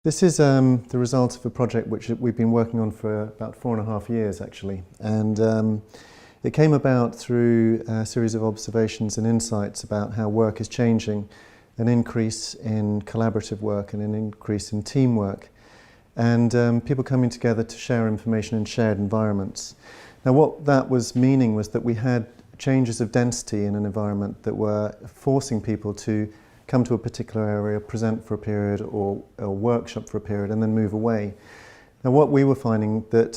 This is the result of a project which we've been working on for about 4.5 years actually, and it came about through a series of observations and insights about how work is changing, an increase in collaborative work and an increase in teamwork, and people coming together to share information in shared environments. Now what that was meaning was that we had changes of density in an environment that were forcing people to come to a particular area, present for a period or workshop for a period and then move away. Now what we were finding that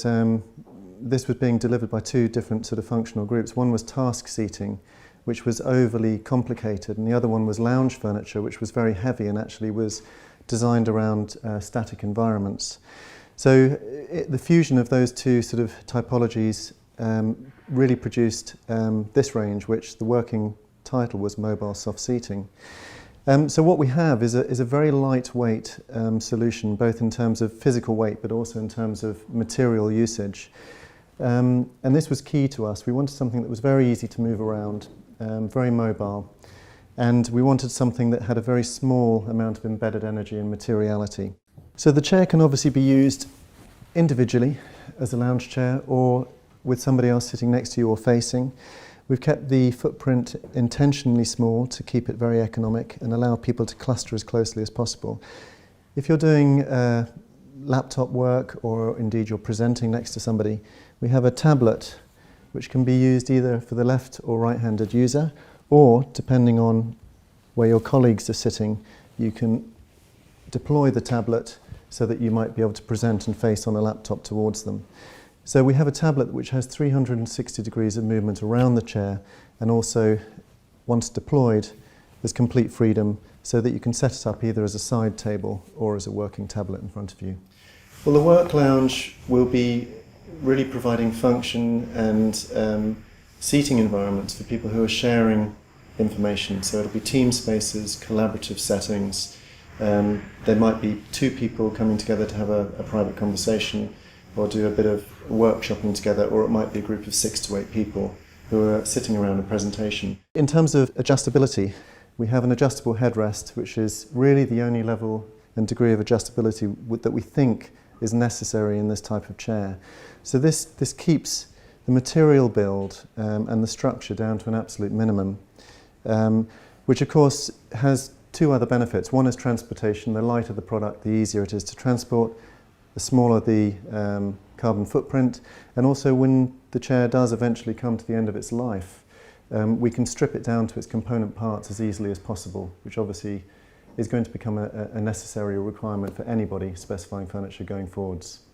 this was being delivered by two different sort of functional groups. One was task seating, which was overly complicated, and the other one was lounge furniture, which was very heavy and actually was designed around static environments. So the fusion of those two sort of typologies really produced this range, which the working title was Mobile Soft Seating. So what we have is a very lightweight solution, both in terms of physical weight but also in terms of material usage. And this was key to us. We wanted something that was very easy to move around, very mobile, and we wanted something that had a very small amount of embedded energy and materiality. So the chair can obviously be used individually as a lounge chair or with somebody else sitting next to you or facing. We've kept the footprint intentionally small to keep it very economic and allow people to cluster as closely as possible. If you're doing laptop work or indeed you're presenting next to somebody, we have a tablet which can be used either for the left or right-handed user, or depending on where your colleagues are sitting, you can deploy the tablet so that you might be able to present and face on a laptop towards them. So we have a tablet which has 360 degrees of movement around the chair, and also, once deployed, there's complete freedom so that you can set it up either as a side table or as a working tablet in front of you. Well, the work lounge will be really providing function and seating environments for people who are sharing information. So it'll be team spaces, collaborative settings. There might be two people coming together to have a private conversation or do a bit of workshopping together, or it might be a group of 6 to 8 people who are sitting around a presentation. In terms of adjustability, we have an adjustable headrest, which is really the only level and degree of adjustability that we think is necessary in this type of chair. So this keeps the material build and the structure down to an absolute minimum, which of course has two other benefits. One is transportation. The lighter the product, the easier it is to transport, the smaller the carbon footprint, and also when the chair does eventually come to the end of its life, we can strip it down to its component parts as easily as possible, which obviously is going to become a necessary requirement for anybody specifying furniture going forwards.